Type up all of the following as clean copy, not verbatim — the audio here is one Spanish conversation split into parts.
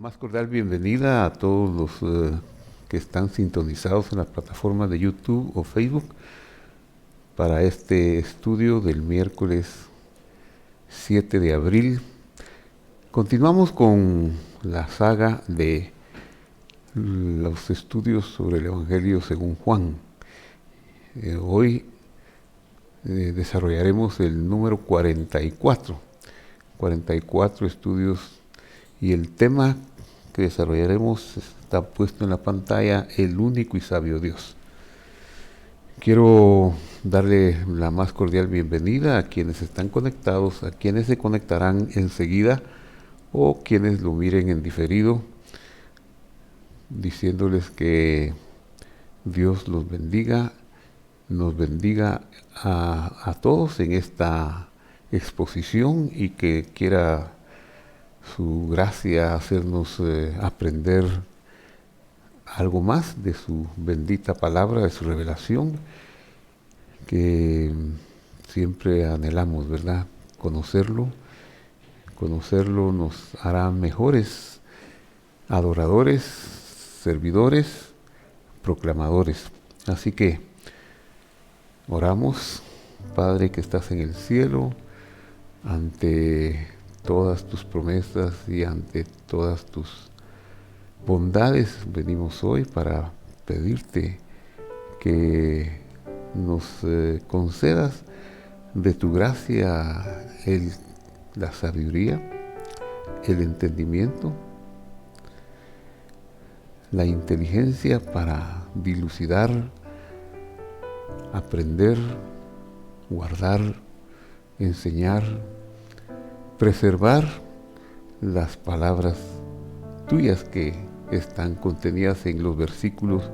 más cordial bienvenida a todos los que están sintonizados en las plataformas de YouTube o Facebook para este estudio del miércoles 7 de abril. Continuamos con la saga de los estudios sobre el Evangelio según Juan. Hoy desarrollaremos el número 44 estudios, y el tema que desarrollaremos está puesto en la pantalla: el único y sabio Dios. Quiero darle la más cordial bienvenida a quienes están conectados, a quienes se conectarán enseguida o quienes lo miren en diferido, diciéndoles que Dios los bendiga, nos bendiga a todos en esta exposición, y que quiera su gracia hacernos aprender algo más de su bendita palabra, de su revelación, que siempre anhelamos, ¿verdad? Conocerlo nos hará mejores adoradores, servidores, proclamadores. Así que oramos. Padre que estás en el cielo, ante todas tus promesas y ante todas tus bondades, venimos hoy para pedirte que nos concedas de tu gracia la sabiduría, el entendimiento, la inteligencia para dilucidar, aprender, guardar, enseñar, preservar las palabras tuyas que están contenidas en los versículos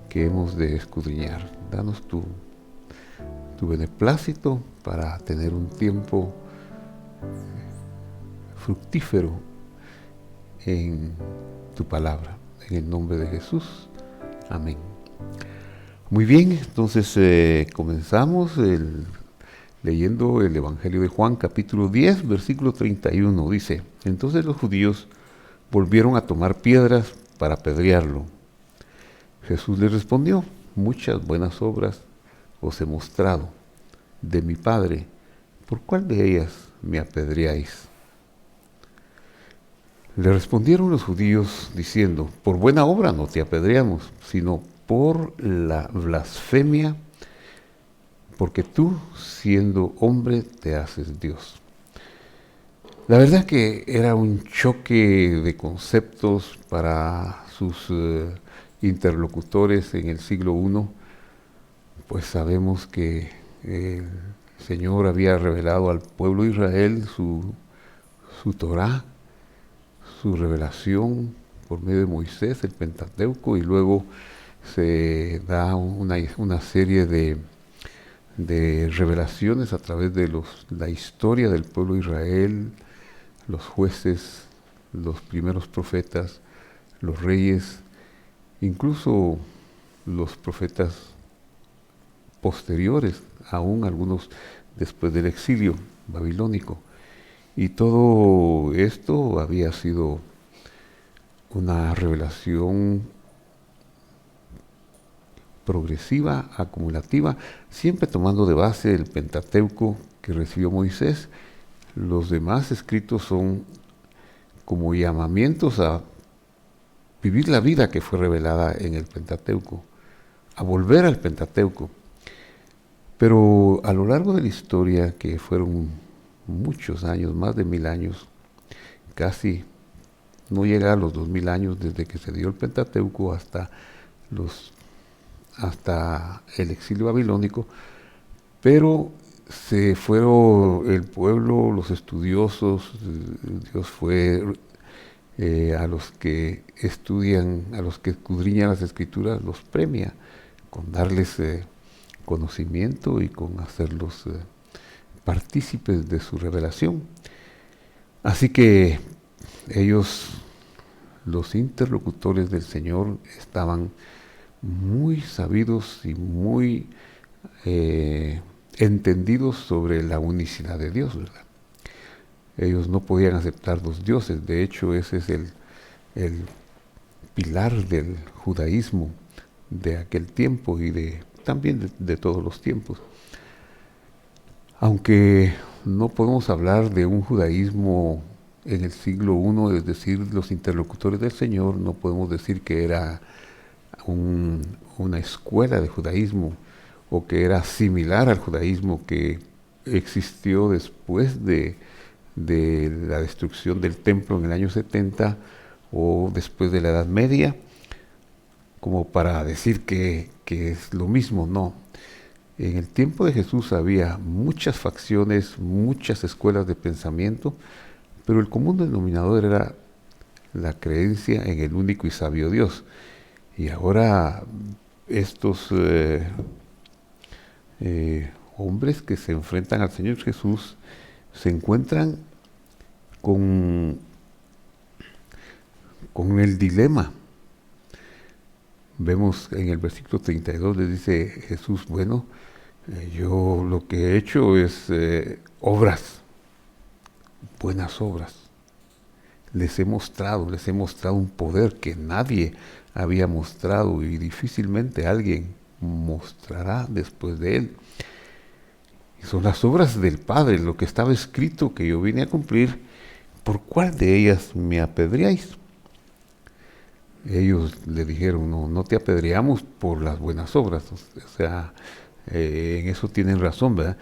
que hemos de escudriñar. Danos tu beneplácito para tener un tiempo fructífero en tu palabra. En el nombre de Jesús. Amén. Muy bien, entonces comenzamos leyendo el Evangelio de Juan, capítulo 10, versículo 31. Dice: entonces los judíos volvieron a tomar piedras para apedrearlo. Jesús les respondió: muchas buenas obras os he mostrado de mi Padre, ¿por cuál de ellas me apedreáis? Le respondieron los judíos diciendo: por buena obra no te apedreamos, sino por la blasfemia, porque tú, siendo hombre, te haces Dios. La verdad que era un choque de conceptos para sus interlocutores en el siglo I, pues sabemos que el Señor había revelado al pueblo de Israel su Torá, su revelación por medio de Moisés, el Pentateuco, y luego se da una serie de revelaciones a través de la historia del pueblo de Israel, los jueces, los primeros profetas, los reyes, incluso los profetas posteriores, aún algunos después del exilio babilónico. Y todo esto había sido una revelación progresiva, acumulativa, siempre tomando de base el Pentateuco que recibió Moisés. Los demás escritos son como llamamientos a vivir la vida que fue revelada en el Pentateuco, a volver al Pentateuco. Pero a lo largo de la historia, que fueron muchos años, más de 1000 años, casi no llega a los 2000 años desde que se dio el Pentateuco hasta el exilio babilónico, pero se fueron el pueblo, los estudiosos. Dios fue a los que estudian, a los que escudriñan las Escrituras, los premia con darles conocimiento y con hacerlos partícipes de su revelación. Así que ellos, los interlocutores del Señor, estaban muy sabidos y muy entendidos sobre la unicidad de Dios, ¿verdad? Ellos no podían aceptar dos dioses. De hecho, ese es el pilar del judaísmo de aquel tiempo y también de todos los tiempos. Aunque no podemos hablar de un judaísmo en el siglo I, es decir, los interlocutores del Señor, no podemos decir que era una escuela de judaísmo o que era similar al judaísmo que existió después de la destrucción del templo en el año 70 o después de la Edad Media, como para decir que es lo mismo. No. En el tiempo de Jesús había muchas facciones, muchas escuelas de pensamiento, pero el común denominador era la creencia en el único y sabio Dios. Y ahora estos hombres que se enfrentan al Señor Jesús se encuentran con el dilema. Vemos en el versículo 32, le dice Jesús, bueno, yo lo que he hecho es obras, buenas obras. Les he mostrado un poder que nadie había mostrado y difícilmente alguien mostrará después de él. Y son las obras del Padre, lo que estaba escrito que yo vine a cumplir. ¿Por cuál de ellas me apedreáis? Ellos le dijeron, no te apedreamos por las buenas obras. O sea, en eso tienen razón, ¿verdad?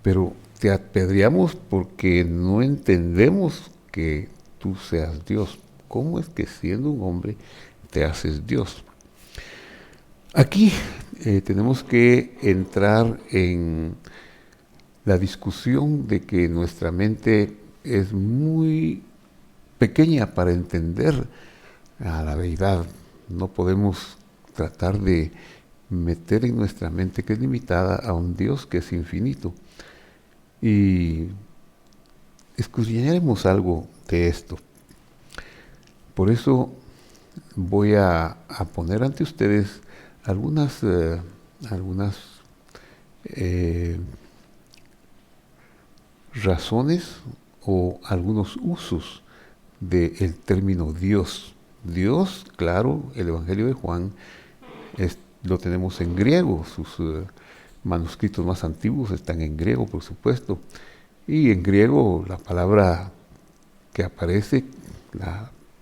Pero te apedreamos porque no entendemos que tú seas Dios. ¿Cómo es que siendo un hombre te haces Dios? Aquí tenemos que entrar en la discusión de que nuestra mente es muy pequeña para entender a la deidad. No podemos tratar de meter en nuestra mente, que es limitada, a un Dios que es infinito. Y escudriñaremos algo de esto. Por eso voy a poner ante ustedes algunas razones o algunos usos del término Dios. Dios, claro, el Evangelio de Juan lo tenemos en griego, sus manuscritos más antiguos están en griego, por supuesto, y en griego la palabra que aparece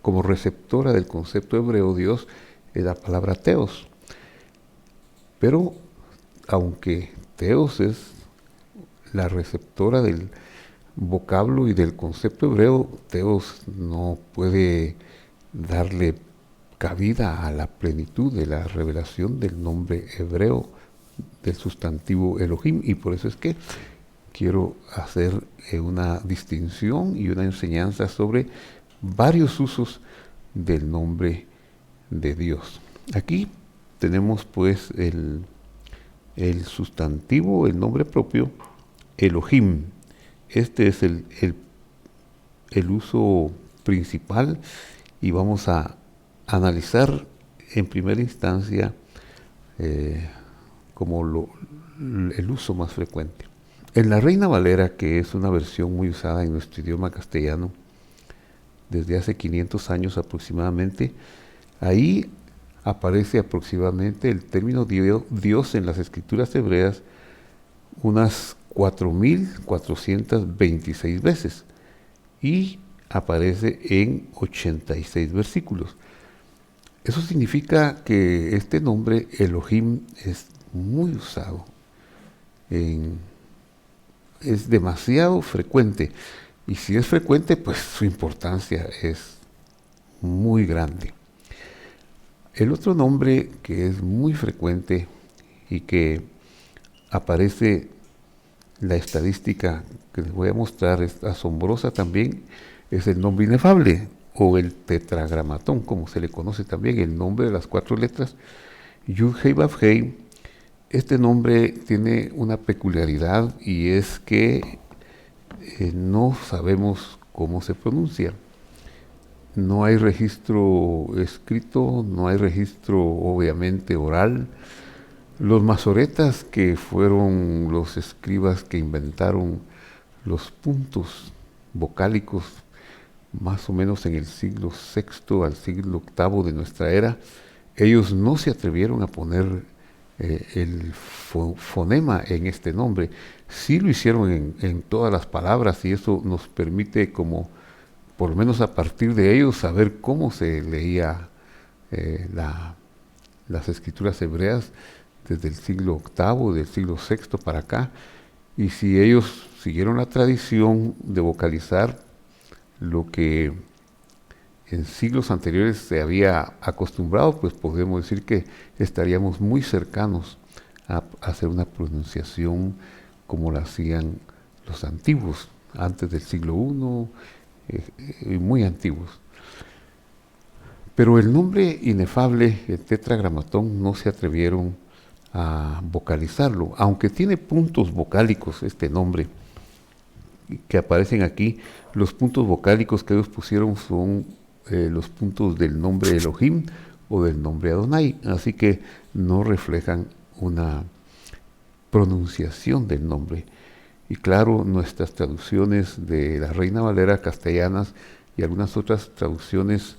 como receptora del concepto hebreo Dios es la palabra teos. Pero aunque teos es la receptora del vocablo y del concepto hebreo, teos no puede darle cabida a la plenitud de la revelación del nombre hebreo del sustantivo Elohim, y por eso es que quiero hacer una distinción y una enseñanza sobre varios usos del nombre de Dios. Aquí tenemos pues el sustantivo, el nombre propio, Elohim. Este es el uso principal y vamos a analizar en primera instancia como el uso más frecuente. En la Reina Valera, que es una versión muy usada en nuestro idioma castellano desde hace 500 años aproximadamente, ahí aparece aproximadamente el término Dios en las escrituras hebreas unas 4.426 veces y aparece en 86 versículos. Eso significa que este nombre Elohim es muy usado, es demasiado frecuente, y si es frecuente, pues su importancia es muy grande. El otro nombre que es muy frecuente y que aparece, la estadística que les voy a mostrar es asombrosa también, es el nombre inefable o el tetragramatón, como se le conoce también, el nombre de las 4 letras, Yud Hei Vav Hei. Este nombre tiene una peculiaridad y es que no sabemos cómo se pronuncia. No hay registro escrito, no hay registro obviamente oral. Los masoretas, que fueron los escribas que inventaron los puntos vocálicos, más o menos en el siglo VI al siglo VIII de nuestra era, ellos no se atrevieron a poner el fonema en este nombre. Sí lo hicieron en todas las palabras, y eso nos permite, como por lo menos a partir de ellos, saber cómo se leía las escrituras hebreas desde el siglo VIII, del siglo VI para acá. Y si ellos siguieron la tradición de vocalizar lo que en siglos anteriores se había acostumbrado, pues podemos decir que estaríamos muy cercanos a hacer una pronunciación como la hacían los antiguos, antes del siglo I, muy antiguos. Pero el nombre inefable, el tetragramatón, no se atrevieron a vocalizarlo, aunque tiene puntos vocálicos este nombre que aparecen aquí. Los puntos vocálicos que ellos pusieron son los puntos del nombre Elohim o del nombre Adonai, así que no reflejan una pronunciación del nombre. Y claro, nuestras traducciones de la Reina Valera castellanas y algunas otras traducciones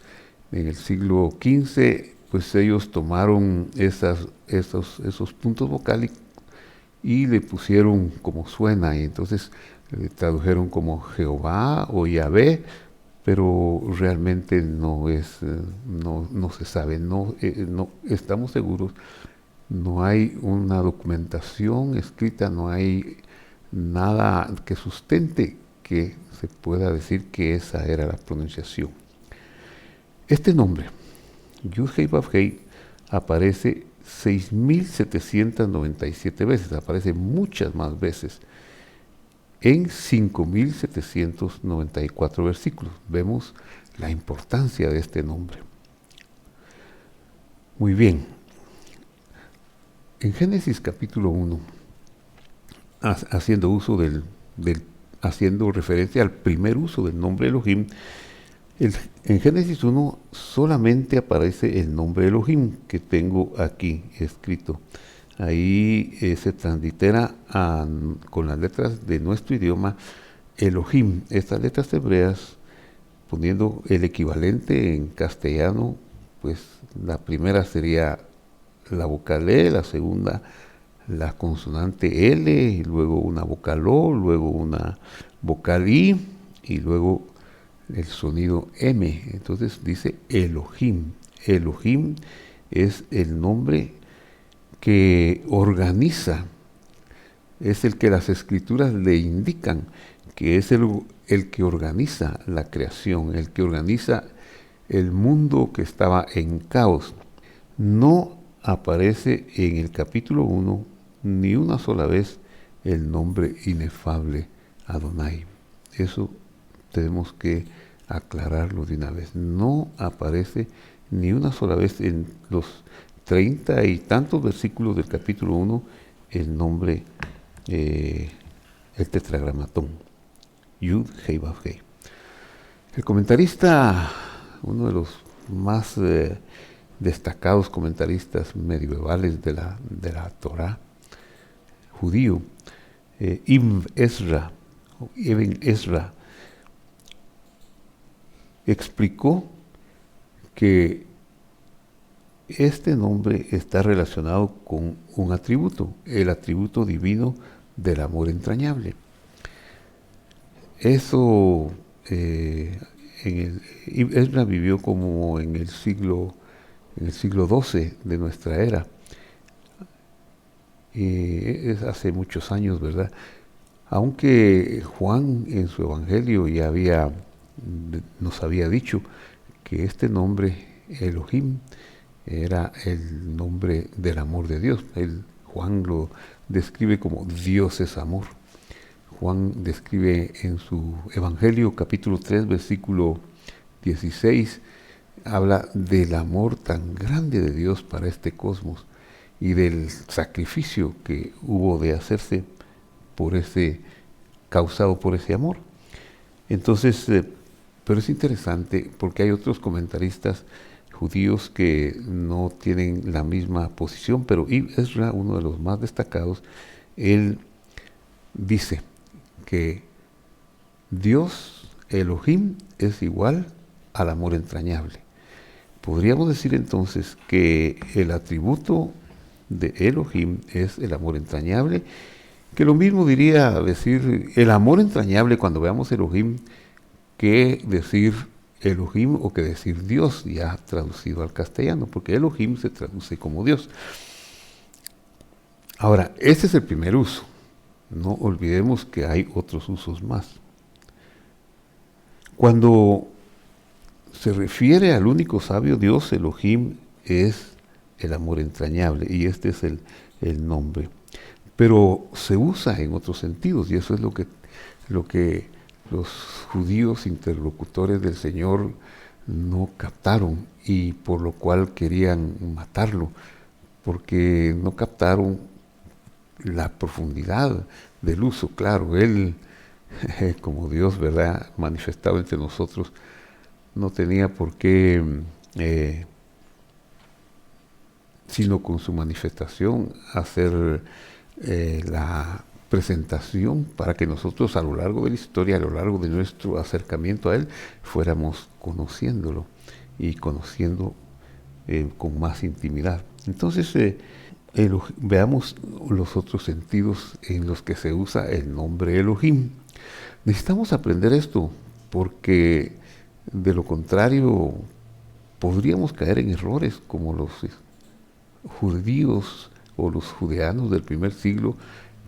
en el siglo XV, pues ellos tomaron esos puntos vocálicos y le pusieron como suena, y entonces tradujeron como Jehová o Yahvé, pero realmente no es, no se sabe, no estamos seguros, no hay una documentación escrita, no hay nada que sustente que se pueda decir que esa era la pronunciación. Este nombre, Yud-Hei Vav-Hei, aparece 6.797 veces, aparece muchas más veces, en 5.794 versículos. Vemos la importancia de este nombre. Muy bien. En Génesis capítulo 1, haciendo referencia al primer uso del nombre Elohim, en Génesis 1 solamente aparece el nombre Elohim que tengo aquí escrito. Ahí se translitera con las letras de nuestro idioma Elohim. Estas letras hebreas, poniendo el equivalente en castellano, pues la primera sería la vocal E, la segunda la consonante L, y luego una vocal O, luego una vocal I, y luego el sonido M. Entonces dice Elohim. Elohim es el nombre que organiza, es el que las escrituras le indican que es el que organiza la creación, el que organiza el mundo que estaba en caos. No aparece en el capítulo 1 ni una sola vez el nombre inefable Adonai. Eso tenemos que aclararlo de una vez. No aparece ni una sola vez en los 30 y tantos versículos del capítulo 1 el nombre, el tetragramatón, Yud Hei Vav Hei. El comentarista, uno de los más destacados comentaristas medievales de la Torá, judío, Ibn Ezra, explicó que este nombre está relacionado con un atributo, el atributo divino del amor entrañable. Eso, Ezra vivió como en el siglo XII de nuestra era. Es hace muchos años, ¿verdad? Aunque Juan en su evangelio ya nos había dicho que este nombre, Elohim, era el nombre del amor de Dios. Juan lo describe como Dios es amor. Juan describe en su evangelio, capítulo 3, versículo 16, habla del amor tan grande de Dios para este cosmos y del sacrificio que hubo de hacerse causado por ese amor. Entonces, pero es interesante porque hay otros comentaristas judíos que no tienen la misma posición, pero Ezra, uno de los más destacados, él dice que Dios Elohim es igual al amor entrañable. Podríamos decir entonces que el atributo de Elohim es el amor entrañable, que lo mismo diría decir el amor entrañable cuando veamos Elohim que decir Elohim o que decir Dios, ya traducido al castellano, porque Elohim se traduce como Dios. Ahora, este es el primer uso. No olvidemos que hay otros usos más. Cuando se refiere al único sabio Dios, Elohim es el amor entrañable, y este es el nombre. Pero se usa en otros sentidos, y eso es lo que los judíos interlocutores del Señor no captaron, y por lo cual querían matarlo, porque no captaron la profundidad del uso. Claro, Él, como Dios, ¿verdad?, manifestado entre nosotros, no tenía por qué, sino con su manifestación, hacer la presentación para que nosotros a lo largo de la historia, a lo largo de nuestro acercamiento a Él, fuéramos conociéndolo y conociendo con más intimidad. Entonces, veamos los otros sentidos en los que se usa el nombre Elohim. Necesitamos aprender esto porque de lo contrario podríamos caer en errores como los judíos o los judeanos del primer siglo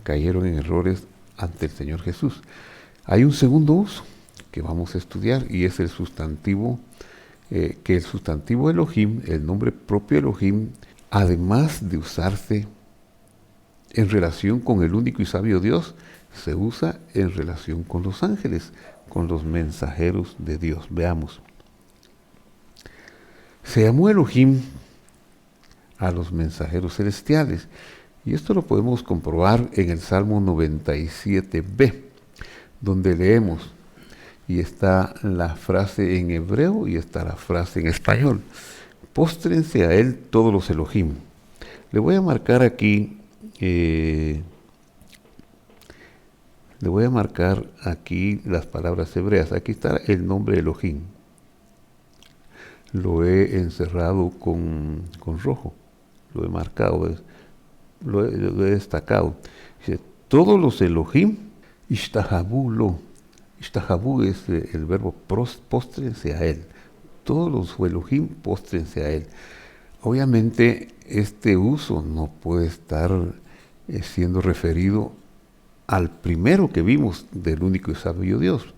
cayeron en errores ante el Señor Jesús. Hay un segundo uso que vamos a estudiar y es el sustantivo, que el sustantivo Elohim, el nombre propio Elohim, además de usarse en relación con el único y sabio Dios, se usa en relación con los ángeles, con los mensajeros de Dios. Veamos. Se llamó Elohim a los mensajeros celestiales, y esto lo podemos comprobar en el Salmo 97b, donde leemos, y está la frase en hebreo y está la frase en español: póstrense a él todos los Elohim. Le voy a marcar aquí, las palabras hebreas. Aquí está el nombre Elohim. Lo he encerrado con rojo, lo he marcado, lo he destacado. Dice, todos los Elohim, ishtahabú lo. Ishtahabú es el verbo póstrense a él. Todos los Elohim, póstrense a él. Obviamente, este uso no puede estar siendo referido al primero que vimos del único y sabio Dios,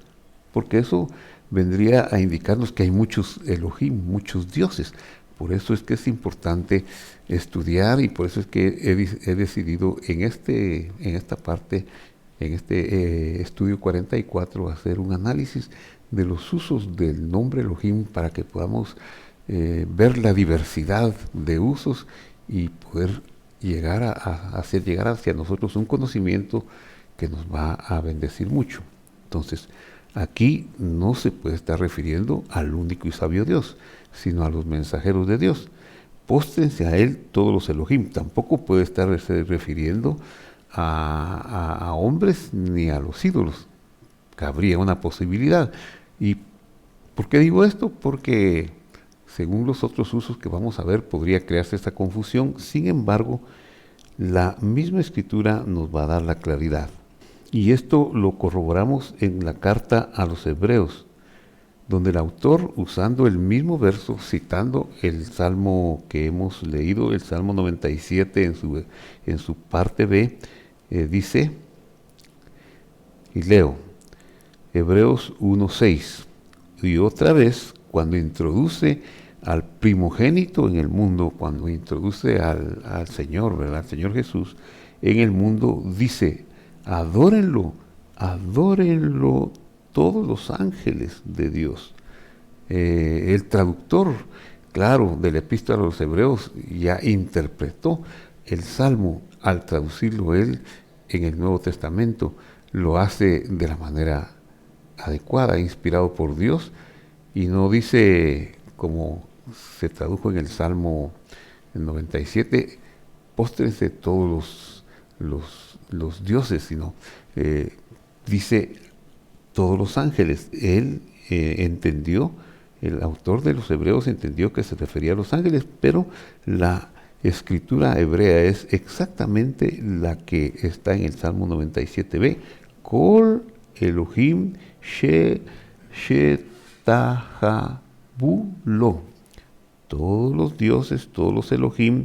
porque eso vendría a indicarnos que hay muchos Elohim, muchos dioses. Por eso es que es importante estudiar, y por eso es que he decidido en esta parte, en este estudio 44, hacer un análisis de los usos del nombre Elohim para que podamos ver la diversidad de usos y poder llegar a hacer llegar hacia nosotros un conocimiento que nos va a bendecir mucho. Entonces, aquí no se puede estar refiriendo al único y sabio Dios, sino a los mensajeros de Dios. Póstrense a él todos los Elohim. Tampoco puede estar refiriendo a hombres ni a los ídolos. Cabría una posibilidad. ¿Y por qué digo esto? Porque según los otros usos que vamos a ver, podría crearse esta confusión. Sin embargo, la misma Escritura nos va a dar la claridad. Y esto lo corroboramos en la carta a los Hebreos, donde el autor, usando el mismo verso, citando el Salmo que hemos leído, el Salmo 97 en su parte B, dice, y leo, Hebreos 1:6, y otra vez, cuando introduce al primogénito en el mundo, cuando introduce al Señor, ¿verdad?, al Señor Jesús en el mundo, dice, adórenlo, adórenlo todos los ángeles de Dios. El traductor, claro, de la epístola a los Hebreos ya interpretó el Salmo al traducirlo él en el Nuevo Testamento. Lo hace de la manera adecuada, inspirado por Dios, y no dice como se tradujo en el Salmo 97, póstrense todos los dioses, sino dice todos los ángeles. Él entendió, el autor de los Hebreos entendió que se refería a los ángeles, pero la escritura hebrea es exactamente la que está en el Salmo 97b. Kol Elohim Shetahabulo. Todos los dioses, todos los Elohim,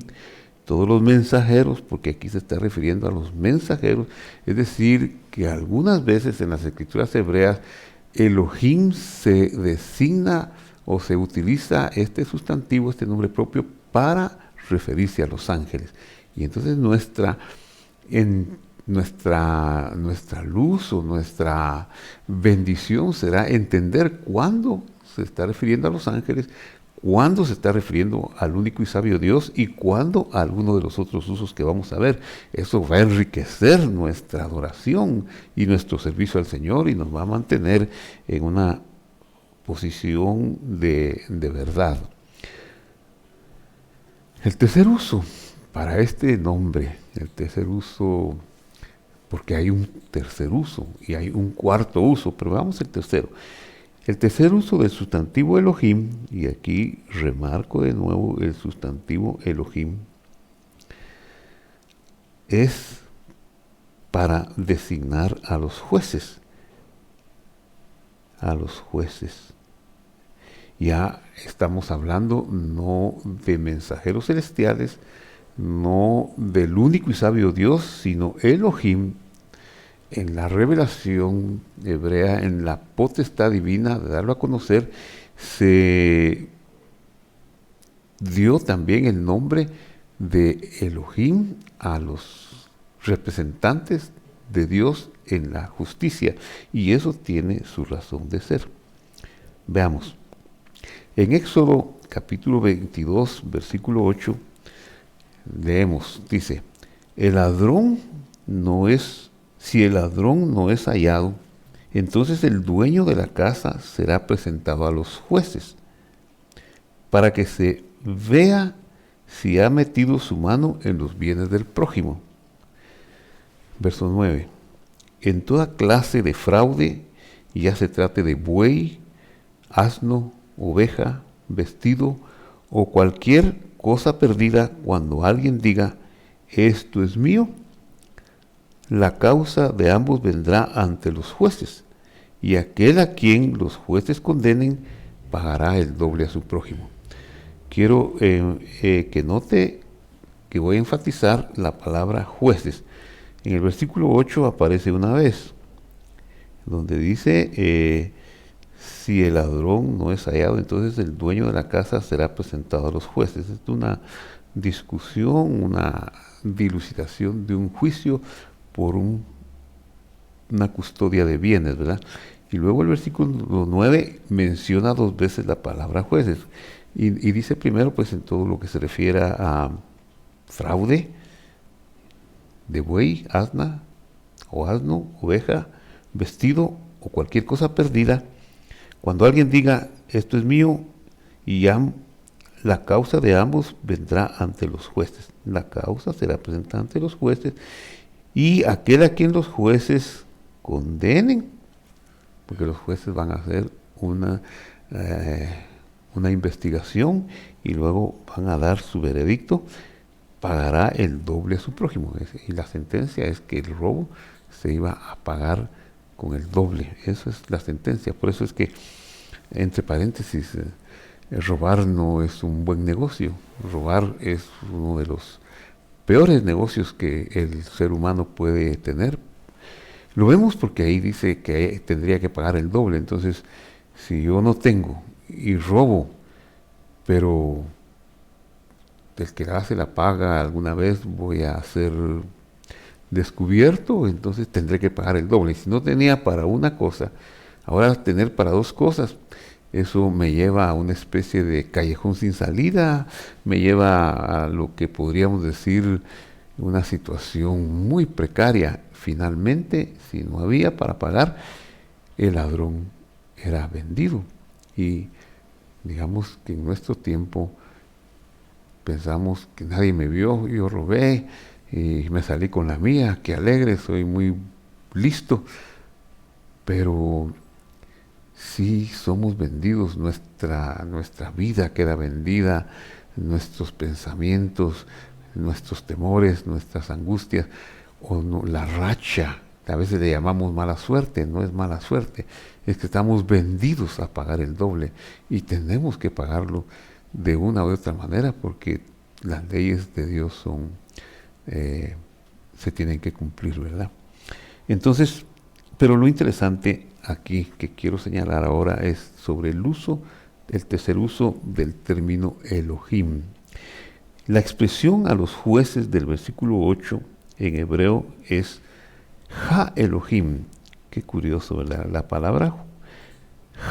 todos los mensajeros, porque aquí se está refiriendo a los mensajeros, es decir, que algunas veces en las escrituras hebreas Elohim se designa o se utiliza este sustantivo, este nombre propio, para referirse a los ángeles. Y entonces nuestra luz o nuestra bendición será entender cuándo se está refiriendo a los ángeles, cuándo se está refiriendo al único y sabio Dios y cuándo a alguno de los otros usos que vamos a ver. Eso va a enriquecer nuestra adoración y nuestro servicio al Señor y nos va a mantener en una posición de verdad. El tercer uso para este nombre, el tercer uso, porque hay un tercer uso y hay un cuarto uso, pero vamos al tercero. El tercer uso del sustantivo Elohim, y aquí remarco de nuevo el sustantivo Elohim, es para designar a los jueces. A los jueces. Ya estamos hablando no de mensajeros celestiales, no del único y sabio Dios, sino Elohim. En la revelación hebrea, en la potestad divina de darlo a conocer, se dio también el nombre de Elohim a los representantes de Dios en la justicia, y eso tiene su razón de ser. Veamos. En Éxodo capítulo 22, versículo 8, leemos, dice, si el ladrón no es hallado, entonces el dueño de la casa será presentado a los jueces, para que se vea si ha metido su mano en los bienes del prójimo. Verso 9. En toda clase de fraude, ya se trate de buey, asno, oveja, vestido o cualquier cosa perdida, cuando alguien diga, esto es mío, la causa de ambos vendrá ante los jueces, y aquel a quien los jueces condenen pagará el doble a su prójimo. Quiero que note que voy a enfatizar la palabra jueces. En el versículo 8 aparece una vez, donde dice, si el ladrón no es hallado, entonces el dueño de la casa será presentado a los jueces. Es una discusión, una dilucidación de un juicio por una custodia de bienes, ¿verdad? Y luego el versículo 9 menciona dos veces la palabra jueces. Y dice primero, pues en todo lo que se refiere a fraude, de buey, asna, o asno, oveja, vestido o cualquier cosa perdida, cuando alguien diga, esto es mío, y la causa de ambos vendrá ante los jueces. La causa será presentada ante los jueces, y aquel a quien los jueces condenen, porque los jueces van a hacer una investigación y luego van a dar su veredicto, pagará el doble a su prójimo. Y la sentencia es que el robo se iba a pagar con el doble. Eso es la sentencia. Por eso es que, entre paréntesis, robar no es un buen negocio. Robar es uno de los peores negocios que el ser humano puede tener. Lo vemos porque ahí dice que tendría que pagar el doble. Entonces, si yo no tengo y robo, pero el que hace la paga alguna vez voy a ser descubierto, entonces tendré que pagar el doble. Y si no tenía para una cosa, ahora tener para dos cosas, eso me lleva a una especie de callejón sin salida, me lleva a lo que podríamos decir una situación muy precaria. Finalmente, si no había para pagar, el ladrón era vendido. Y digamos que en nuestro tiempo pensamos que nadie me vio, yo robé y me salí con la mía, qué alegre, soy muy listo. pero sí somos vendidos, nuestra vida queda vendida, nuestros pensamientos, nuestros temores, nuestras angustias, o la racha, a veces le llamamos mala suerte, no es mala suerte, es que estamos vendidos a pagar el doble y tenemos que pagarlo de una u otra manera porque las leyes de Dios se tienen que cumplir, ¿verdad? Entonces, pero lo interesante aquí que quiero señalar ahora es sobre el tercer uso del término Elohim. La expresión a los jueces del versículo 8 en hebreo es Ha Elohim. Qué curioso, ¿verdad? La palabra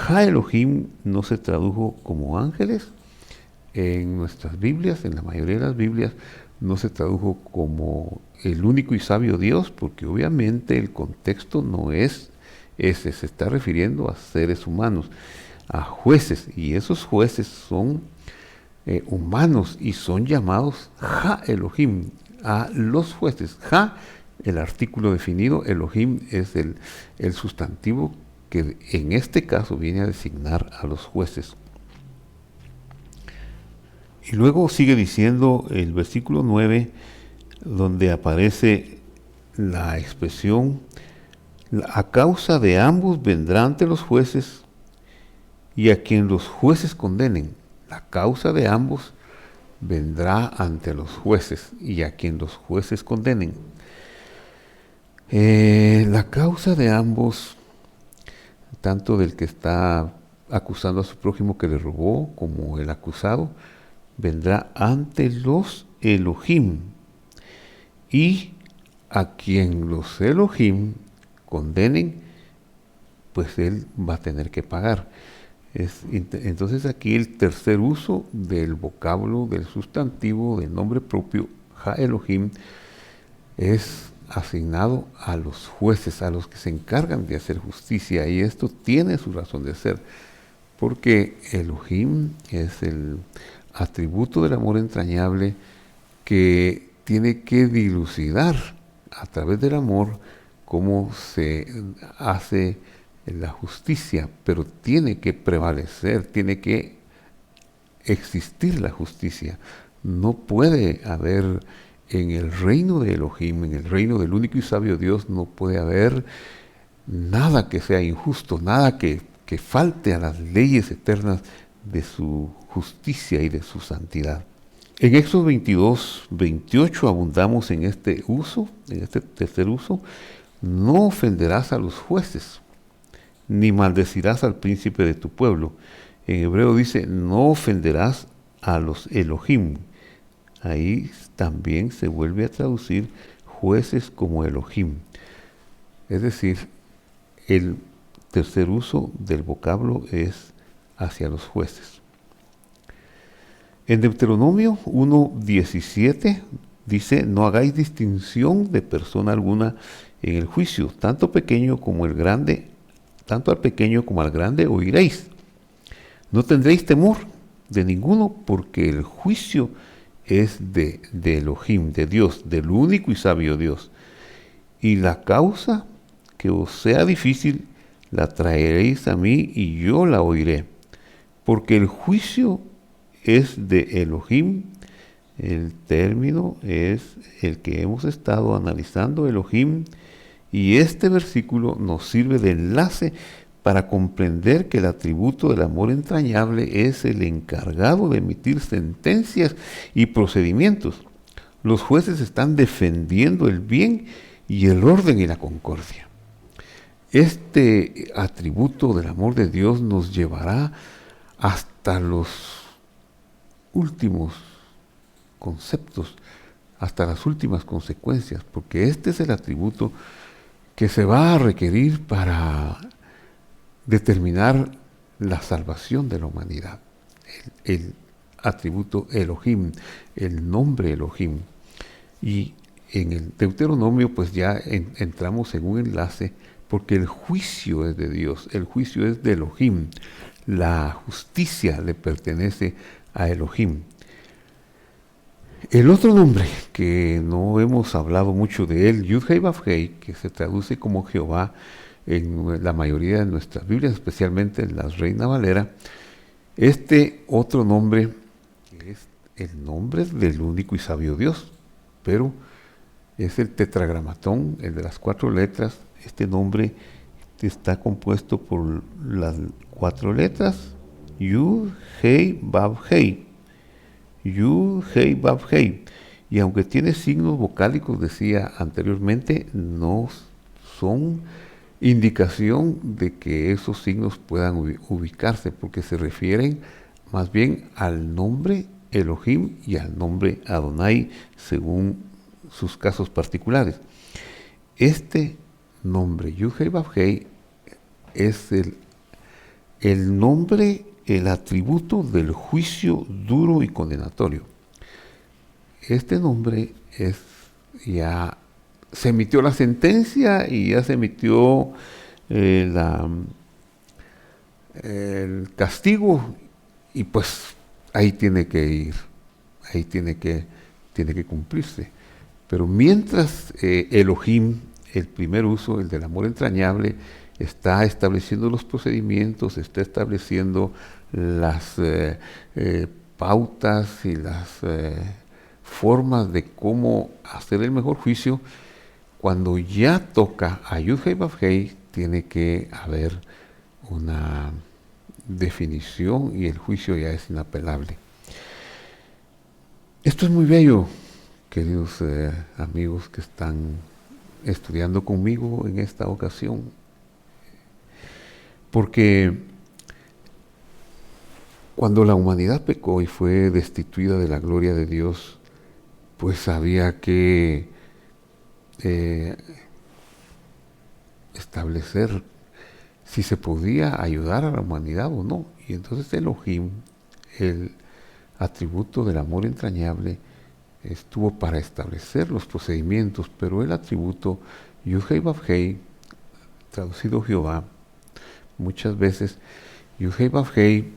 Ha Elohim no se tradujo como ángeles en nuestras Biblias, en la mayoría de las Biblias, no se tradujo como el único y sabio Dios, porque obviamente el contexto no es ese, se está refiriendo a seres humanos, a jueces, y esos jueces son humanos y son llamados Ha Elohim, a los jueces. Ha, el artículo definido, Elohim es el sustantivo que en este caso viene a designar a los jueces. Y luego sigue diciendo el versículo 9, donde aparece la expresión, a causa de ambos vendrá ante los jueces y a quien los jueces condenen. La causa de ambos vendrá ante los jueces y a quien los jueces condenen. La causa de ambos, tanto del que está acusando a su prójimo que le robó como el acusado, vendrá ante los Elohim y a quien los Elohim condenen, pues él va a tener que pagar. Entonces aquí el tercer uso del vocablo, del sustantivo, del nombre propio, Ha Elohim, es asignado a los jueces, a los que se encargan de hacer justicia, y esto tiene su razón de ser, porque Elohim es el atributo del amor entrañable que tiene que dilucidar a través del amor cómo se hace la justicia, pero tiene que prevalecer, tiene que existir la justicia. No puede haber en el reino de Elohim, en el reino del único y sabio Dios, no puede haber nada que sea injusto, nada que falte a las leyes eternas de su justicia y de su santidad. En Éxodo 22, 28 abundamos en este uso, en este tercer uso. No ofenderás a los jueces, ni maldecirás al príncipe de tu pueblo. En hebreo dice, no ofenderás a los Elohim. Ahí también se vuelve a traducir jueces como Elohim. Es decir, el tercer uso del vocablo es hacia los jueces. En Deuteronomio 1:17 dice, no hagáis distinción de persona alguna en el juicio, tanto al pequeño como al grande oiréis. No tendréis temor de ninguno, porque el juicio es de Elohim, de Dios, del único y sabio Dios. Y la causa que os sea difícil, la traeréis a mí y yo la oiré. Porque el juicio es de Elohim. El término es el que hemos estado analizando, Elohim. Y este versículo nos sirve de enlace para comprender que el atributo del amor entrañable es el encargado de emitir sentencias y procedimientos. Los jueces están defendiendo el bien y el orden y la concordia. Este atributo del amor de Dios nos llevará hasta los últimos conceptos, hasta las últimas consecuencias, porque este es el atributo que se va a requerir para determinar la salvación de la humanidad. El atributo Elohim, el nombre Elohim. Y en el Deuteronomio pues ya entramos en un enlace, porque el juicio es de Dios, el juicio es de Elohim, la justicia le pertenece a Elohim. El otro nombre que no hemos hablado mucho de él, Yud-Heh-Vav-Heh, que se traduce como Jehová, en la mayoría de nuestras Biblias, especialmente en la Reina Valera, este otro nombre es el nombre del único y sabio Dios, pero es el tetragramatón, el de las 4 letras. Este nombre está compuesto por las 4 letras Yud, Hei, Vav, Hei. Yud, Hei, Vav, Hei. Y aunque tiene signos vocálicos, decía anteriormente, no son indicación de que esos signos puedan ubicarse, porque se refieren más bien al nombre Elohim y al nombre Adonai, según sus casos particulares. Este nombre Yud-Hei Vav-Hei es el nombre, el atributo del juicio duro y condenatorio. Este nombre ya se emitió la sentencia y ya se emitió el castigo, y pues ahí tiene que ir, ahí tiene que cumplirse. Pero mientras Elohim, el primer uso, el del amor entrañable, está estableciendo los procedimientos, está estableciendo las pautas y las formas de cómo hacer el mejor juicio, cuando ya toca a Yud-Hei Vav-Hei, tiene que haber una definición y el juicio ya es inapelable. Esto es muy bello, queridos amigos que están estudiando conmigo en esta ocasión, porque cuando la humanidad pecó y fue destituida de la gloria de Dios, pues había que establecer si se podía ayudar a la humanidad o no. Y entonces Elohim, el atributo del amor entrañable, estuvo para establecer los procedimientos, pero el atributo Yud-Hei Vav-Hei, traducido Jehová, muchas veces Yud-Hei Vav-Hei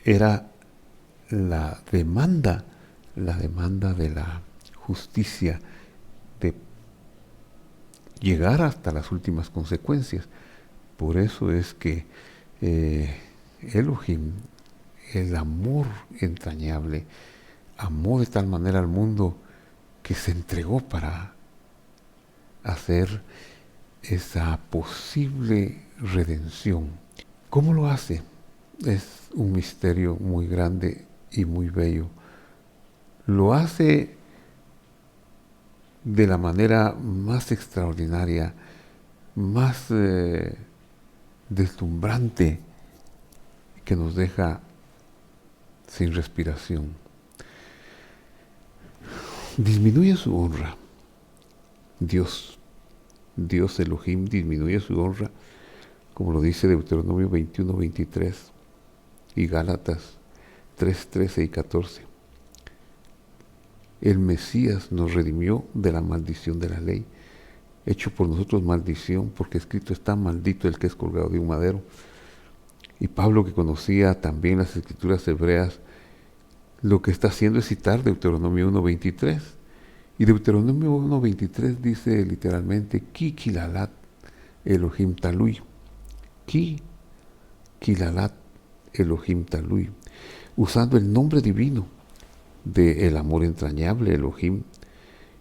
era la demanda de la justicia, de llegar hasta las últimas consecuencias. Por eso es que Elohim, el amor entrañable, amó de tal manera al mundo que se entregó para hacer esa posible redención. ¿Cómo lo hace? Es un misterio muy grande y muy bello. Lo hace de la manera más extraordinaria, más deslumbrante, que nos deja sin respiración. Disminuye su honra. Dios Elohim disminuye su honra, como lo dice Deuteronomio 21, 23 y Gálatas 3, 13 y 14. El Mesías nos redimió de la maldición de la ley, hecho por nosotros maldición, porque escrito está: maldito el que es colgado de un madero. Y Pablo, que conocía también las escrituras hebreas, lo que está haciendo es citar Deuteronomio 1:23. Y Deuteronomio 1:23 dice literalmente: Ki kilalat Elohim talui. Ki kilalat Elohim talui. Usando el nombre divino del amor entrañable, Elohim.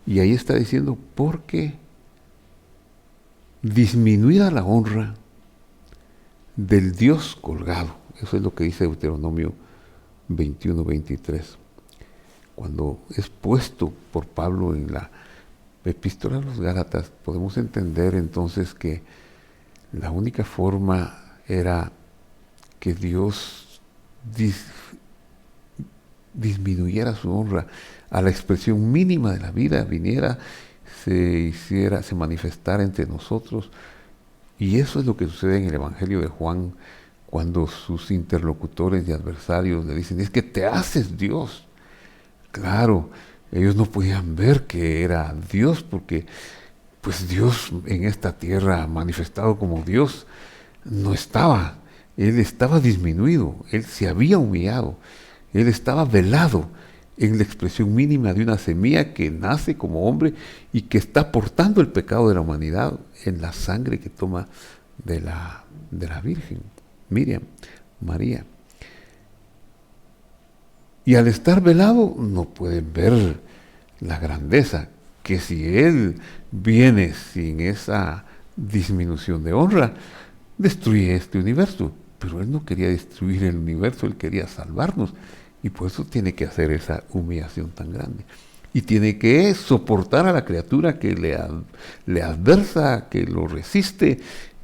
Y ahí está diciendo: porque disminuida la honra del Dios colgado. Eso es lo que dice Deuteronomio 21:23. Cuando es puesto por Pablo en la Epístola a los Gálatas, podemos entender entonces que la única forma era que Dios disminuyera su honra a la expresión mínima de la vida, viniera, se manifestara entre nosotros. Y eso es lo que sucede en el Evangelio de Juan, cuando sus interlocutores y adversarios le dicen: es que te haces Dios. Claro, ellos no podían ver que era Dios, porque pues Dios en esta tierra manifestado como Dios no estaba. Él estaba disminuido, él se había humillado, él estaba velado, en la expresión mínima de una semilla que nace como hombre y que está portando el pecado de la humanidad en la sangre que toma de la Virgen, Miriam, María. Y al estar velado no pueden ver la grandeza, que si Él viene sin esa disminución de honra, destruye este universo. Pero Él no quería destruir el universo, Él quería salvarnos. Y por eso tiene que hacer esa humillación tan grande. Y tiene que soportar a la criatura que le adversa, que lo resiste,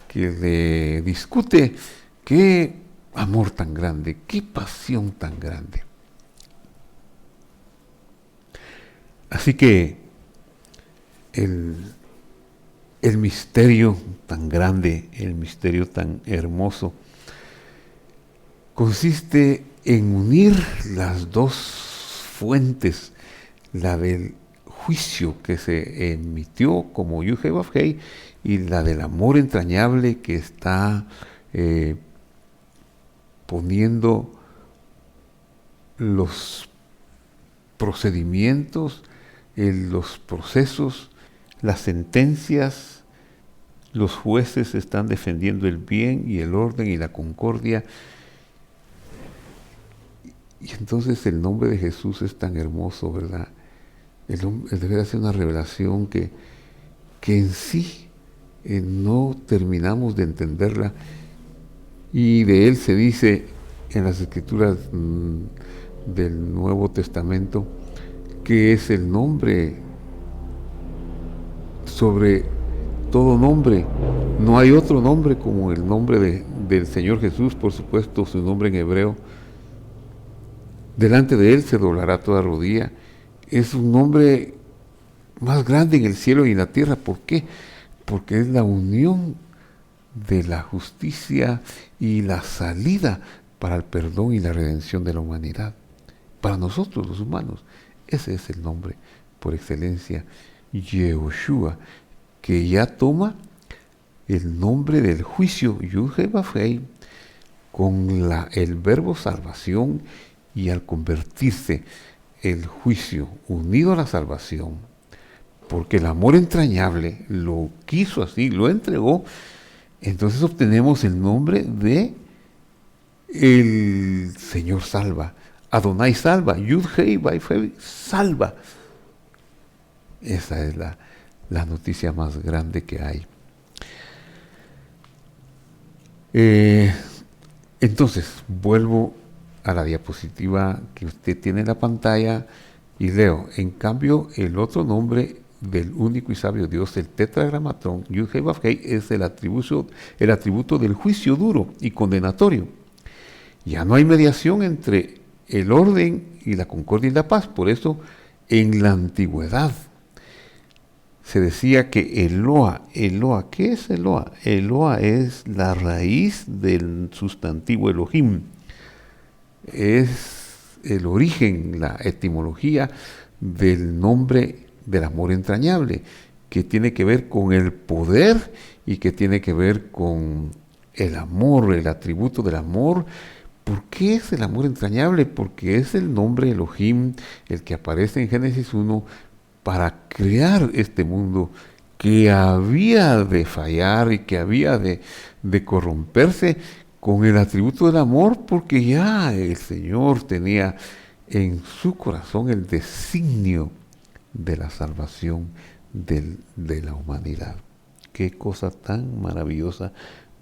que le discute. Qué amor tan grande, qué pasión tan grande. Así que el misterio tan grande, el misterio tan hermoso, consiste en unir las dos fuentes, la del juicio que se emitió como Yuhei Bafhei y la del amor entrañable que está poniendo los procedimientos, los procesos, las sentencias. Los jueces están defendiendo el bien y el orden y la concordia. Y entonces el nombre de Jesús es tan hermoso, ¿verdad? Debe ser una revelación que en sí no terminamos de entenderla. Y de él se dice en las escrituras del Nuevo Testamento que es el nombre sobre todo nombre. No hay otro nombre como el nombre del Señor Jesús, por supuesto, su nombre en hebreo. Delante de Él se doblará toda rodilla. Es un nombre más grande en el cielo y en la tierra. ¿Por qué? Porque es la unión de la justicia y la salida para el perdón y la redención de la humanidad. Para nosotros los humanos, ese es el nombre por excelencia, Yehoshua, que ya toma el nombre del juicio, Yuhei Bafhei, con el verbo salvación, y al convertirse el juicio unido a la salvación, porque el amor entrañable lo quiso así, lo entregó, entonces obtenemos el nombre de el Señor salva, Adonai salva, Yud-Hei Bafhei salva. Esa es la noticia más grande que hay. Entonces, vuelvo a la diapositiva que usted tiene en la pantalla y leo. En cambio, el otro nombre del único y sabio Dios, el tetragramatón, Yud-Hei Bafhei, es el atributo del juicio duro y condenatorio. Ya no hay mediación entre el orden y la concordia y la paz. Por eso, en la antigüedad se decía que Eloa, ¿qué es Eloa? Eloa es la raíz del sustantivo Elohim. Es el origen, la etimología del nombre del amor entrañable, que tiene que ver con el poder y que tiene que ver con el amor, el atributo del amor. ¿Por qué es el amor entrañable? Porque es el nombre Elohim, el que aparece en Génesis 1, para crear este mundo que había de fallar y que había de corromperse, con el atributo del amor, porque ya el Señor tenía en su corazón el designio de la salvación de la humanidad. Qué cosa tan maravillosa.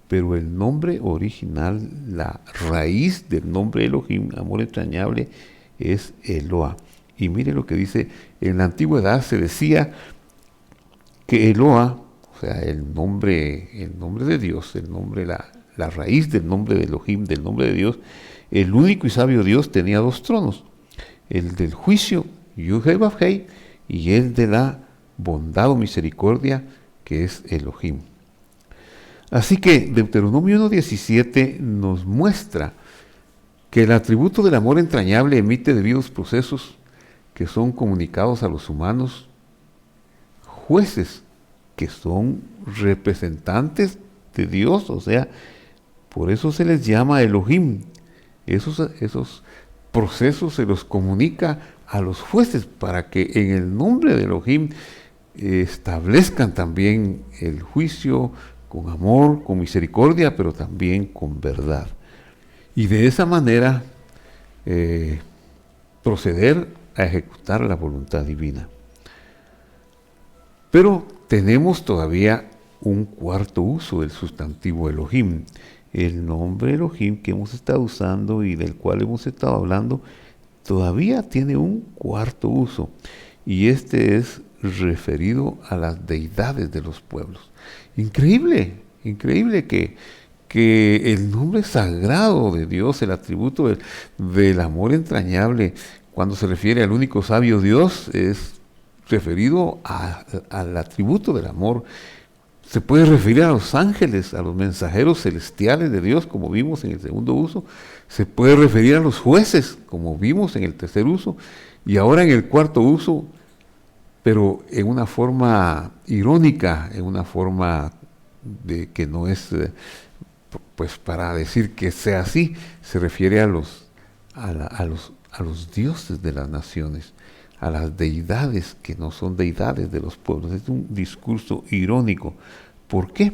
Pero el nombre original, la raíz del nombre Elohim, amor entrañable, es Eloa. Y mire lo que dice, en la antigüedad se decía que Eloa, o sea, el nombre de Dios, la raíz del nombre de Elohim, del nombre de Dios, el único y sabio Dios tenía dos tronos, el del juicio, Yuhei Bafhei, y el de la bondad o misericordia, que es Elohim. Así que Deuteronomio 1:17 nos muestra que el atributo del amor entrañable emite debidos procesos que son comunicados a los humanos, jueces que son representantes de Dios, o sea, por eso se les llama Elohim. Esos procesos se los comunica a los jueces para que en el nombre de Elohim establezcan también el juicio con amor, con misericordia, pero también con verdad. Y de esa manera proceder a ejecutar la voluntad divina. Pero tenemos todavía un cuarto uso del sustantivo Elohim. El nombre Elohim que hemos estado usando y del cual hemos estado hablando todavía tiene un cuarto uso, y este es referido a las deidades de los pueblos. Increíble que el nombre sagrado de Dios, el atributo del amor entrañable, cuando se refiere al único sabio Dios, es referido al atributo del amor. Se puede referir a los ángeles, a los mensajeros celestiales de Dios, como vimos en el segundo uso. Se puede referir a los jueces, como vimos en el tercer uso. Y ahora en el cuarto uso, pero en una forma irónica, en una forma de que no es, pues para decir que sea así, se refiere a los dioses de las naciones, a las deidades que no son deidades de los pueblos. Es un discurso irónico. ¿Por qué?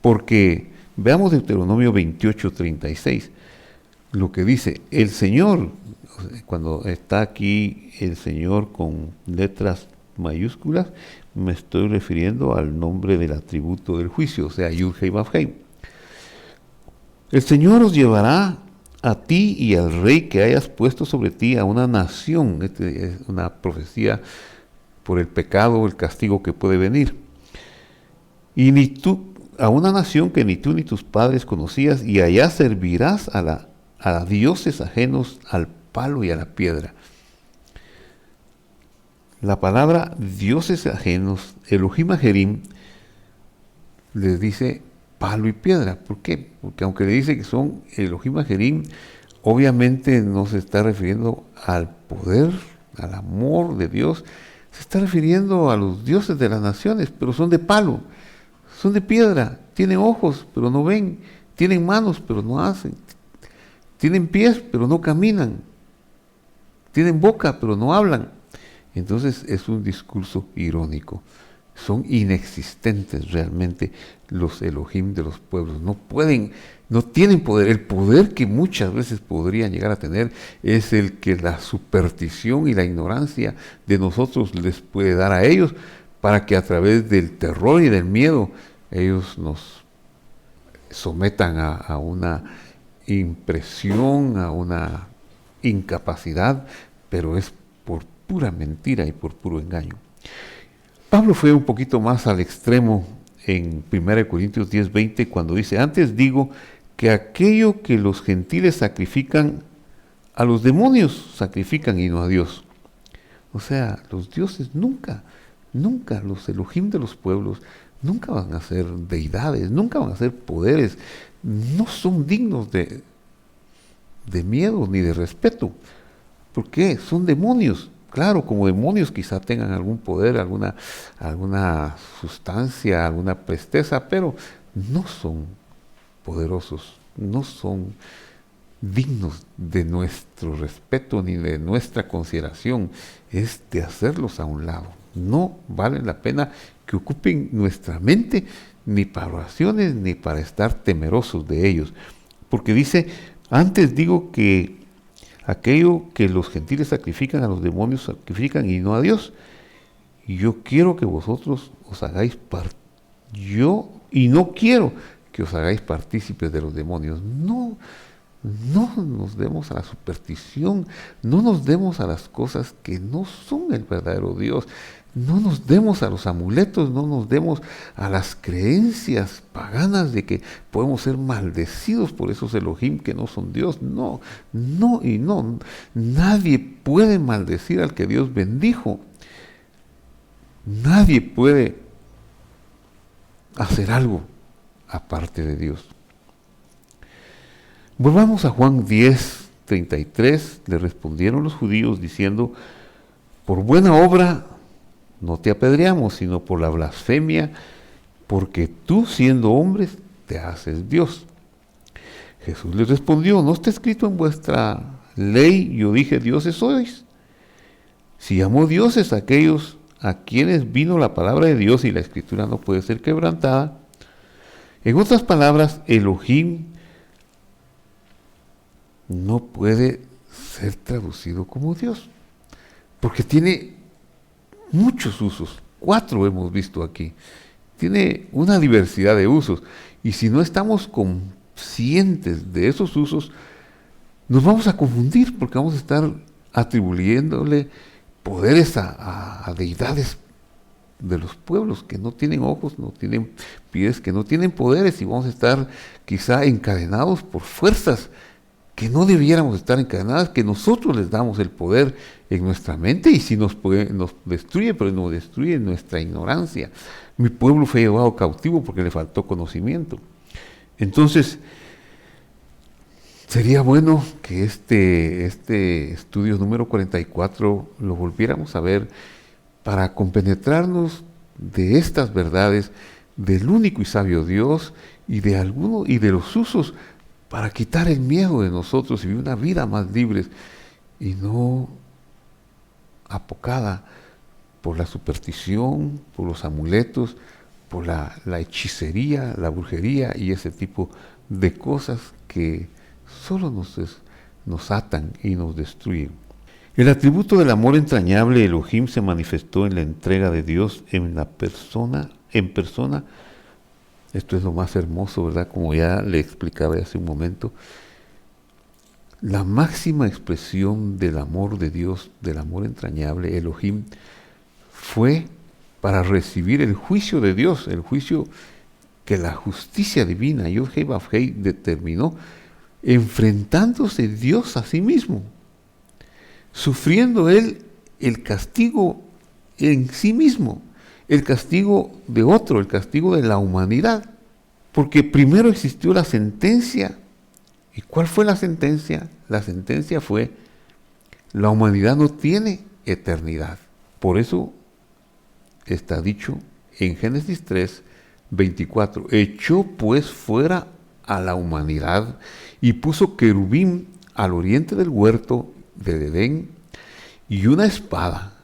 Porque veamos Deuteronomio 28:36, lo que dice el Señor. Cuando está aquí el Señor con letras mayúsculas, me estoy refiriendo al nombre del atributo del juicio, o sea, Yud-Hei Vav-Hei. El Señor os llevará a ti y al rey que hayas puesto sobre ti a una nación. Esta es una profecía por el pecado, el castigo que puede venir. Y ni tú, a una nación que ni tú ni tus padres conocías, y allá servirás a dioses ajenos, al palo y a la piedra. La palabra dioses ajenos, Elohim Ajerim, les dice palo y piedra. ¿Por qué? Porque aunque le dice que son Elohim Ajerim, obviamente no se está refiriendo al poder, al amor de Dios, se está refiriendo a los dioses de las naciones, pero son de palo, son de piedra, tienen ojos, pero no ven, tienen manos, pero no hacen, tienen pies, pero no caminan, tienen boca, pero no hablan. Entonces es un discurso irónico. Son inexistentes realmente los Elohim de los pueblos. No tienen poder. El poder que muchas veces podrían llegar a tener es el que la superstición y la ignorancia de nosotros les puede dar a ellos, para que a través del terror y del miedo ellos nos sometan a una impresión, a una incapacidad, pero es por pura mentira y por puro engaño. Pablo fue un poquito más al extremo en 1 Corintios 10:20, cuando dice: antes digo que aquello que los gentiles sacrifican, a los demonios sacrifican y no a Dios. O sea, los dioses nunca, los Elohim de los pueblos, nunca van a ser deidades, nunca van a ser poderes, no son dignos de miedo ni de respeto. ¿Por qué? Son demonios. Claro, como demonios quizá tengan algún poder, alguna sustancia, alguna presteza, pero no son poderosos, no son dignos de nuestro respeto ni de nuestra consideración. Es de hacerlos a un lado. No vale la pena que ocupen nuestra mente, ni para oraciones, ni para estar temerosos de ellos. Porque dice: antes digo que aquello que los gentiles sacrifican, a los demonios sacrifican y no a Dios. Y yo quiero que vosotros os hagáis no quiero que os hagáis partícipes de los demonios. No nos demos a la superstición, no nos demos a las cosas que no son el verdadero Dios. No nos demos a los amuletos, no nos demos a las creencias paganas de que podemos ser maldecidos por esos Elohim que no son Dios. No. Nadie puede maldecir al que Dios bendijo. Nadie puede hacer algo aparte de Dios. Volvamos a Juan 10:33. Le respondieron los judíos diciendo: por buena obra no te apedreamos, sino por la blasfemia, porque tú, siendo hombre, te haces Dios. Jesús les respondió: ¿no está escrito en vuestra ley, yo dije, dioses sois? Si llamó dioses a aquellos a quienes vino la palabra de Dios y la escritura no puede ser quebrantada, en otras palabras, Elohim no puede ser traducido como Dios, porque tiene muchos usos. 4 hemos visto aquí. Tiene una diversidad de usos. Y si no estamos conscientes de esos usos, nos vamos a confundir porque vamos a estar atribuyéndole poderes a deidades de los pueblos que no tienen ojos, no tienen pies, que no tienen poderes, y vamos a estar quizá encadenados por fuerzas que no debiéramos estar encadenadas, que nosotros les damos el poder en nuestra mente, y si nos destruye, pero nos destruye nuestra ignorancia. Mi pueblo fue llevado cautivo porque le faltó conocimiento. Entonces, sería bueno que este estudio número 44 lo volviéramos a ver para compenetrarnos de estas verdades, del único y sabio Dios y de los usos, para quitar el miedo de nosotros y vivir una vida más libre y no apocada por la superstición, por los amuletos, por la hechicería, la brujería y ese tipo de cosas que solo nos atan y nos destruyen. El atributo del amor entrañable Elohim se manifestó en la entrega de Dios en persona. Esto es lo más hermoso, ¿verdad? Como ya le explicaba hace un momento, la máxima expresión del amor de Dios, del amor entrañable, Elohim, fue para recibir el juicio de Dios, el juicio que la justicia divina, Yod-Heh Vav-Heh, determinó, enfrentándose Dios a sí mismo, sufriendo Él el castigo en sí mismo, el castigo de otro, el castigo de la humanidad, porque primero existió la sentencia. ¿Y cuál fue la sentencia? La sentencia fue: la humanidad no tiene eternidad. Por eso está dicho en Génesis 3, 24, echó pues fuera a la humanidad y puso querubín al oriente del huerto del Edén y una espada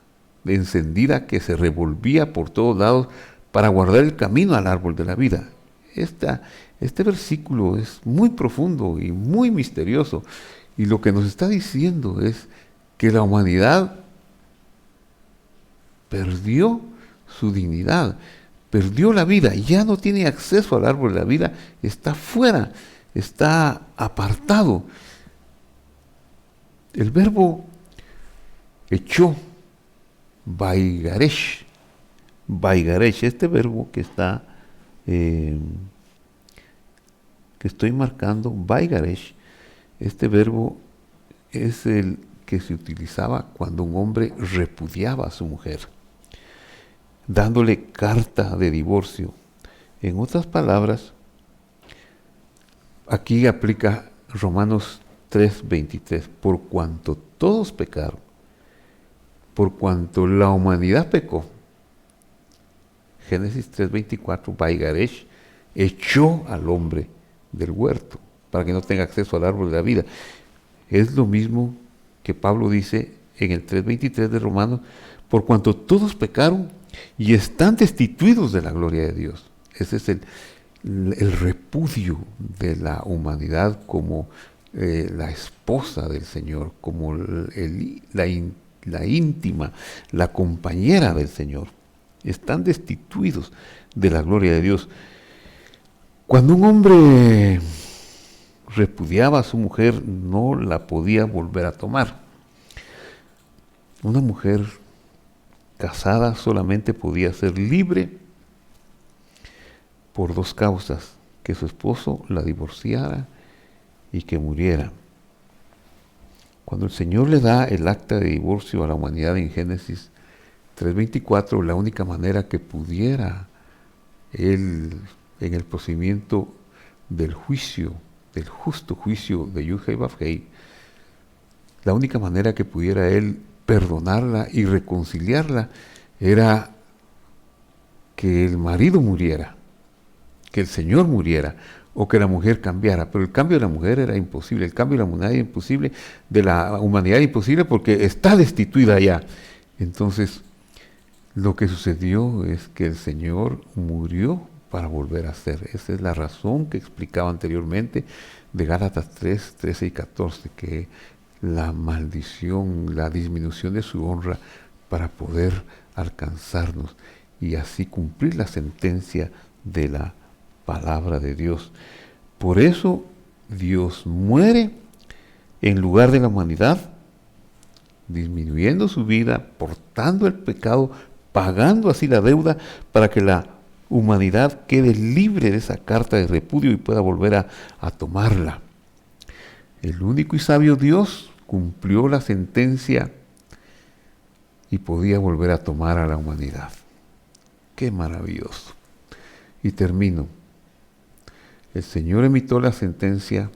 encendida que se revolvía por todos lados para guardar el camino al árbol de la vida. Este versículo es muy profundo y muy misterioso, y lo que nos está diciendo es que la humanidad perdió su dignidad, perdió la vida, ya no tiene acceso al árbol de la vida, está fuera, está apartado. El verbo echó, Vaigaresh, este verbo que está, que estoy marcando, Vaigaresh, este verbo es el que se utilizaba cuando un hombre repudiaba a su mujer, dándole carta de divorcio. En otras palabras, aquí aplica Romanos 3:23, por cuanto todos pecaron, por cuanto la humanidad pecó. Génesis 3:24, Vaigaresh echó al hombre del huerto para que no tenga acceso al árbol de la vida. Es lo mismo que Pablo dice en el 3:23 de Romanos, por cuanto todos pecaron y están destituidos de la gloria de Dios. Ese es el repudio de la humanidad como la esposa del Señor, como la íntima, la compañera del Señor. Están destituidos de la gloria de Dios. Cuando un hombre repudiaba a su mujer, no la podía volver a tomar. Una mujer casada solamente podía ser libre por 2 causas: que su esposo la divorciara y que muriera. Cuando el Señor le da el acta de divorcio a la humanidad en Génesis 3:24, la única manera que pudiera él, en el procedimiento del juicio, del justo juicio de Yud-Heh Vav-Heh, la única manera que pudiera él perdonarla y reconciliarla era que el marido muriera, que el Señor muriera, o que la mujer cambiara. Pero el cambio de la mujer era imposible, el cambio de la humanidad era imposible, de la humanidad imposible, porque está destituida ya. Entonces, lo que sucedió es que el Señor murió para volver a ser. Esa es la razón que explicaba anteriormente de Gálatas 3, 13 y 14, que la maldición, la disminución de su honra para poder alcanzarnos y así cumplir la sentencia de la palabra de Dios. Por eso Dios muere en lugar de la humanidad, disminuyendo su vida, portando el pecado, pagando así la deuda para que la humanidad quede libre de esa carta de repudio y pueda volver a tomarla. El único y sabio Dios cumplió la sentencia y podía volver a tomar a la humanidad. ¡Qué maravilloso! Y termino. El Señor emitió la sentencia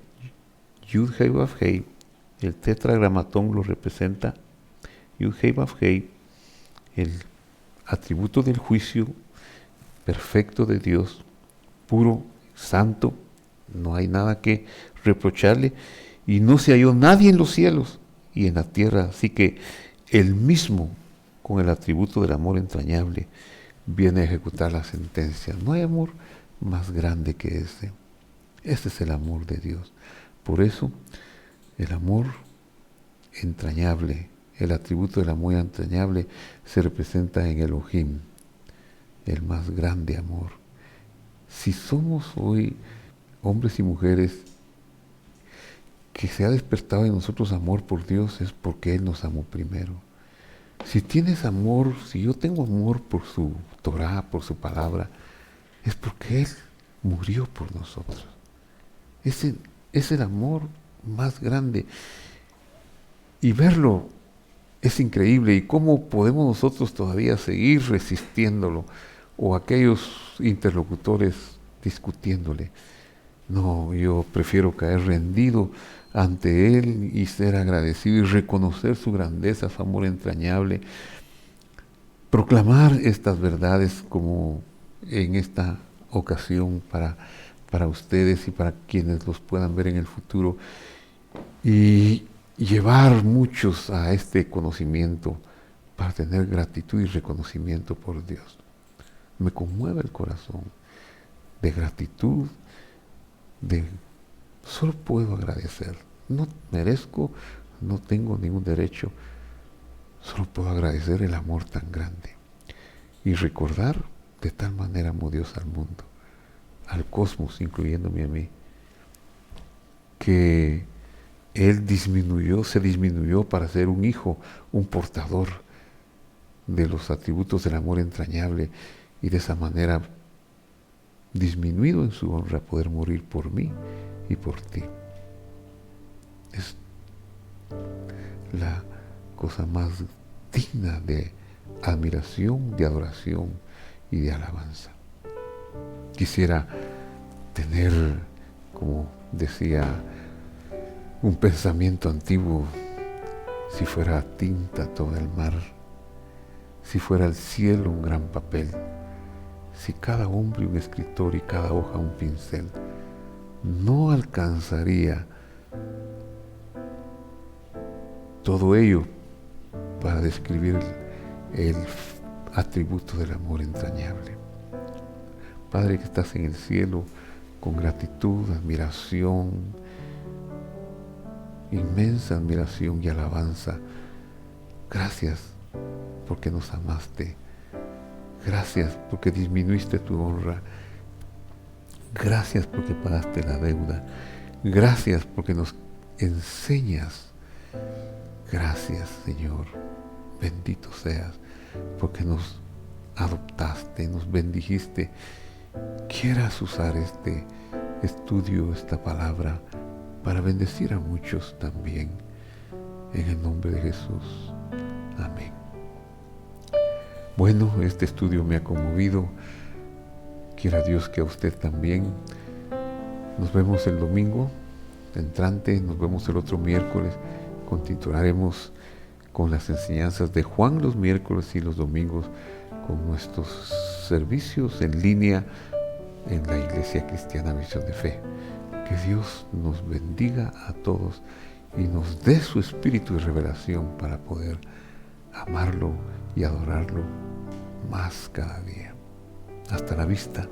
Yud Hei Vav Hei. El tetragramatón lo representa. Yud Hei Vav Hei, el atributo del juicio perfecto de Dios, puro, santo, no hay nada que reprocharle, y no se halló nadie en los cielos y en la tierra, así que él mismo, con el atributo del amor entrañable, viene a ejecutar la sentencia. No hay amor más grande que ese. Ese es el amor de Dios. Por eso, el amor entrañable, el atributo del amor entrañable se representa en Elohim, el más grande amor. Si somos hoy hombres y mujeres que se ha despertado en nosotros amor por Dios, es porque Él nos amó primero. Si tienes amor, si yo tengo amor por su Torah, por su palabra, es porque Él murió por nosotros. Ese es el amor más grande. Y verlo es increíble. ¿Y cómo podemos nosotros todavía seguir resistiéndolo? O aquellos interlocutores discutiéndole. No, yo prefiero caer rendido ante Él y ser agradecido y reconocer su grandeza, su amor entrañable. Proclamar estas verdades como en esta ocasión para ustedes y para quienes los puedan ver en el futuro. Y llevar muchos a este conocimiento para tener gratitud y reconocimiento por Dios. Me conmueve el corazón de gratitud, solo puedo agradecer. No merezco, no tengo ningún derecho, solo puedo agradecer el amor tan grande y recordar de tal manera amó Dios al mundo, al cosmos, incluyéndome a mí, que Él se disminuyó para ser un hijo, un portador de los atributos del amor entrañable y de esa manera disminuido en su honra poder morir por mí y por ti. Es la cosa más digna de admiración, de adoración y de alabanza. Quisiera tener, como decía, un pensamiento antiguo: si fuera tinta todo el mar, si fuera el cielo un gran papel, si cada hombre un escritor y cada hoja un pincel, no alcanzaría todo ello para describir el atributo del amor entrañable. Padre que estás en el cielo, con gratitud, admiración, inmensa admiración y alabanza, gracias porque nos amaste, gracias porque disminuiste tu honra, gracias porque pagaste la deuda, gracias porque nos enseñas, gracias Señor, bendito seas porque nos adoptaste, nos bendijiste. Quieras usar este estudio, esta palabra, para bendecir a muchos también, en el nombre de Jesús. Amén. Bueno, este estudio me ha conmovido. Quiera Dios que a usted también. Nos vemos el domingo entrante, nos vemos el otro miércoles. Continuaremos con las enseñanzas de Juan los miércoles y los domingos con nuestros servicios en línea en la Iglesia Cristiana Visión de Fe. Que Dios nos bendiga a todos y nos dé su espíritu de revelación para poder amarlo y adorarlo más cada día. Hasta la vista.